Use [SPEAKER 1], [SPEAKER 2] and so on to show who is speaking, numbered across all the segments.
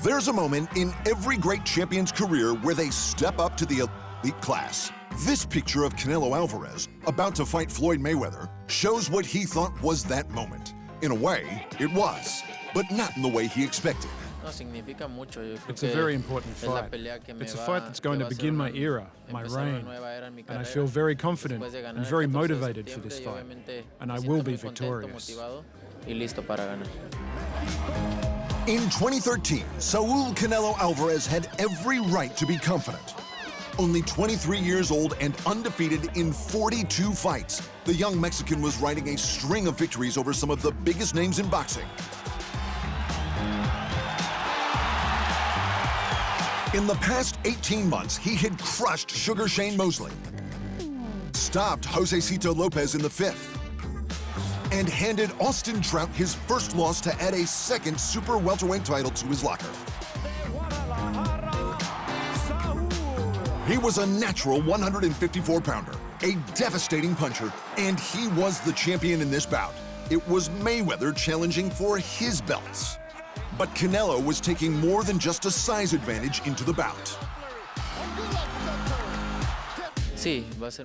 [SPEAKER 1] There's a moment in every great champion's career where they step up to the elite class. This picture of Canelo Alvarez, about to fight Floyd Mayweather, shows what he thought was that moment. In a way, it was, but not in the way he expected.
[SPEAKER 2] It's a very important fight. It's a fight that's going to begin my era, my reign. And I feel very confident and very motivated for this fight. And I will be victorious.
[SPEAKER 1] In 2013, Saul Canelo Alvarez had every right to be confident. Only 23 years old and undefeated in 42 fights, the young Mexican was riding a string of victories over some of the biggest names in boxing. In the past 18 months, he had crushed Sugar Shane Mosley, stopped Josecito Lopez in the 5th, and handed Austin Trout his first loss to add a second super welterweight title to his locker. He was a natural 154-pounder, a devastating puncher, and he was the champion in this bout. It was Mayweather challenging for his belts. But Canelo was taking more than just a size advantage into the bout.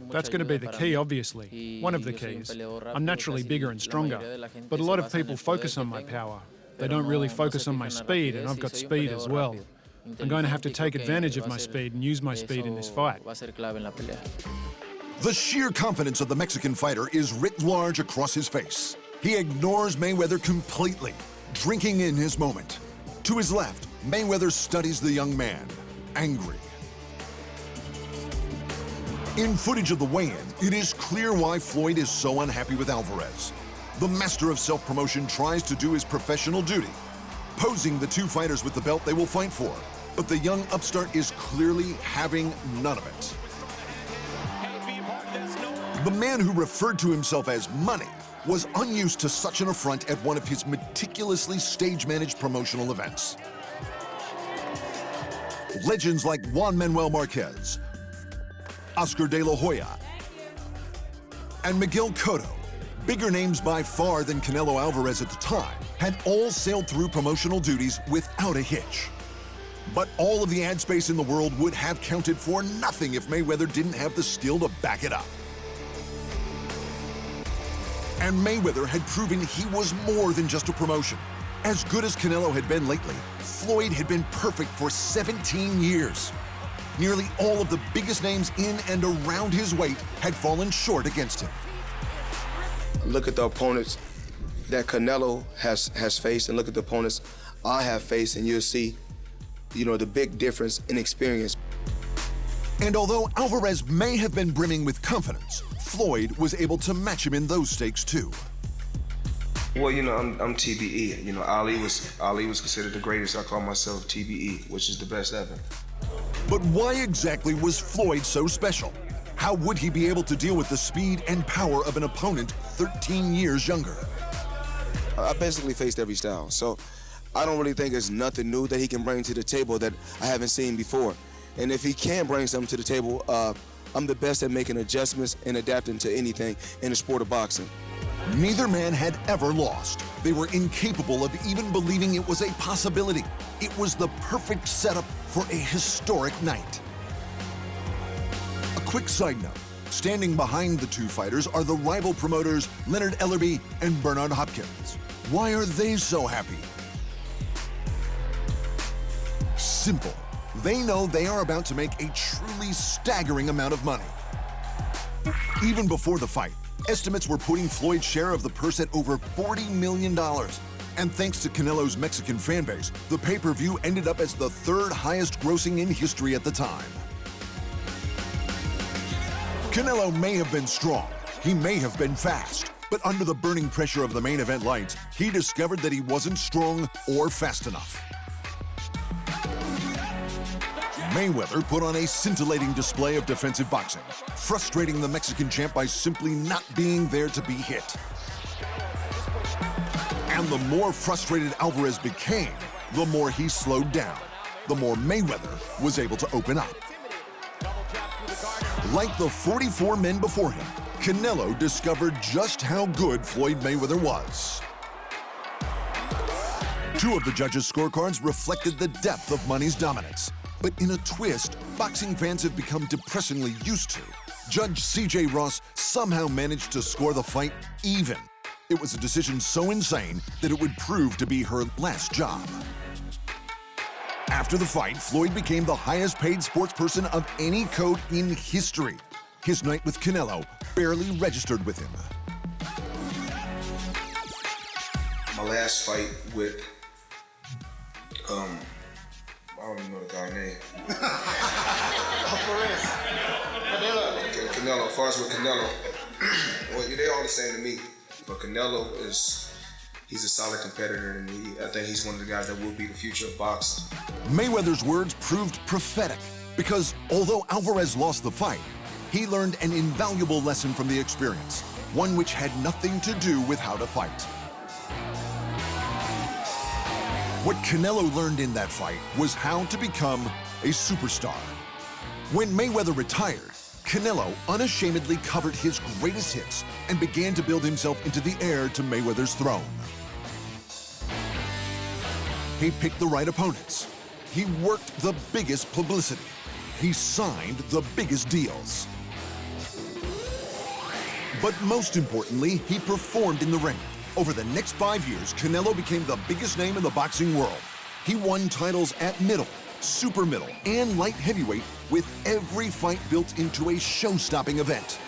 [SPEAKER 2] That's going to be the key, obviously. One of the keys. I'm naturally bigger and stronger, but a lot of people focus on my power. They don't really focus on my speed, and I've got speed as well. I'm going to have to take advantage of my speed and use my speed in this fight.
[SPEAKER 1] The sheer confidence of the Mexican fighter is writ large across his face. He ignores Mayweather completely, drinking in his moment. To his left, Mayweather studies the young man, angry. In footage of the weigh-in, it is clear why Floyd is so unhappy with Alvarez. The master of self-promotion tries to do his professional duty, posing the two fighters with the belt they will fight for. But the young upstart is clearly having none of it. The man who referred to himself as Money was unused to such an affront at one of his meticulously stage-managed promotional events. Legends like Juan Manuel Marquez, Oscar De La Hoya, and Miguel Cotto, bigger names by far than Canelo Alvarez at the time, had all sailed through promotional duties without a hitch. But all of the ad space in the world would have counted for nothing if Mayweather didn't have the skill to back it up. And Mayweather had proven he was more than just a promotion. As good as Canelo had been lately, Floyd had been perfect for 17 years. Nearly all of the biggest names in and around his weight had fallen short against him.
[SPEAKER 3] Look at the opponents that Canelo has faced, and look at the opponents I have faced, and you'll see, the big difference in experience.
[SPEAKER 1] And although Alvarez may have been brimming with confidence, Floyd was able to match him in those stakes too.
[SPEAKER 3] Well, I'm TBE. Ali was considered the greatest. I call myself TBE, which is the best ever.
[SPEAKER 1] But why exactly was Floyd so special? How would he be able to deal with the speed and power of an opponent 13 years younger?
[SPEAKER 3] I basically faced every style, so I don't really think there's nothing new that he can bring to the table that I haven't seen before. And if he can bring something to the table, I'm the best at making adjustments and adapting to anything in the sport of boxing.
[SPEAKER 1] Neither man had ever lost. They were incapable of even believing it was a possibility. It was the perfect setup for a historic night. A quick side note, standing behind the two fighters are the rival promoters Leonard Ellerby and Bernard Hopkins. Why are they so happy? Simple. They know they are about to make a truly staggering amount of money. Even before the fight, estimates were putting Floyd's share of the purse at over $40 million. And thanks to Canelo's Mexican fan base, the pay-per-view ended up as the third highest grossing in history at the time. Canelo may have been strong, he may have been fast, but under the burning pressure of the main event lights, he discovered that he wasn't strong or fast enough. Mayweather put on a scintillating display of defensive boxing, frustrating the Mexican champ by simply not being there to be hit. And the more frustrated Alvarez became, the more he slowed down, the more Mayweather was able to open up. Like the 44 men before him, Canelo discovered just how good Floyd Mayweather was. Two of the judges' scorecards reflected the depth of Money's dominance. But in a twist boxing fans have become depressingly used to, Judge C.J. Ross somehow managed to score the fight even. It was a decision so insane that it would prove to be her last job. After the fight, Floyd became the highest-paid sportsperson of any code in history. His night with Canelo barely registered with him.
[SPEAKER 3] My last fight with, I don't even know the guy's name. Canelo, as far as with Canelo, well, they all the same to me. But Canelo he's a solid competitor, and I think he's one of the guys that will be the future of boxing.
[SPEAKER 1] Mayweather's words proved prophetic because although Alvarez lost the fight, he learned an invaluable lesson from the experience, one which had nothing to do with how to fight. What Canelo learned in that fight was how to become a superstar. When Mayweather retired, Canelo unashamedly covered his greatest hits and began to build himself into the heir to Mayweather's throne. He picked the right opponents. He worked the biggest publicity. He signed the biggest deals. But most importantly, he performed in the ring. Over the next 5 years, Canelo became the biggest name in the boxing world. He won titles at middle, super middle, and light heavyweight, with every fight built into a show-stopping event.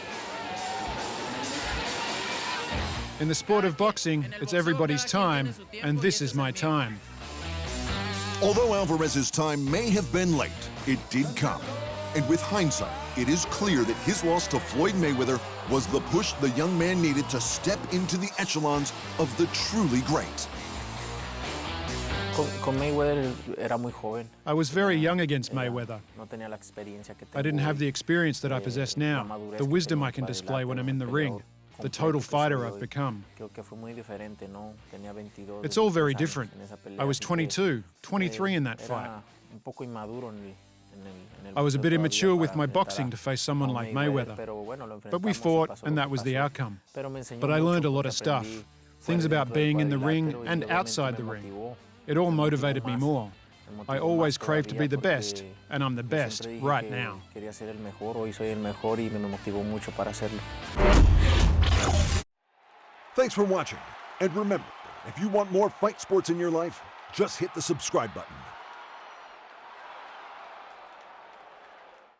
[SPEAKER 2] In the sport of boxing, it's everybody's time, and this is my time.
[SPEAKER 1] Although Alvarez's time may have been late, it did come. And with hindsight, it is clear that his loss to Floyd Mayweather was the push the young man needed to step into the echelons of the truly great.
[SPEAKER 2] I was very young against Mayweather. I didn't have the experience that I possess now, the wisdom I can display when I'm in the ring, the total fighter I've become. It's all very different. I was 22, 23 in that fight. I was a bit immature with my boxing to face someone like Mayweather. But we fought, and that was the outcome. But I learned a lot of stuff. Things about being in the ring and outside the ring. It all motivated me more. I always crave to be the best, and I'm the best right now.
[SPEAKER 1] Thanks for watching. And remember, if you want more fight sports in your life, just hit the subscribe button.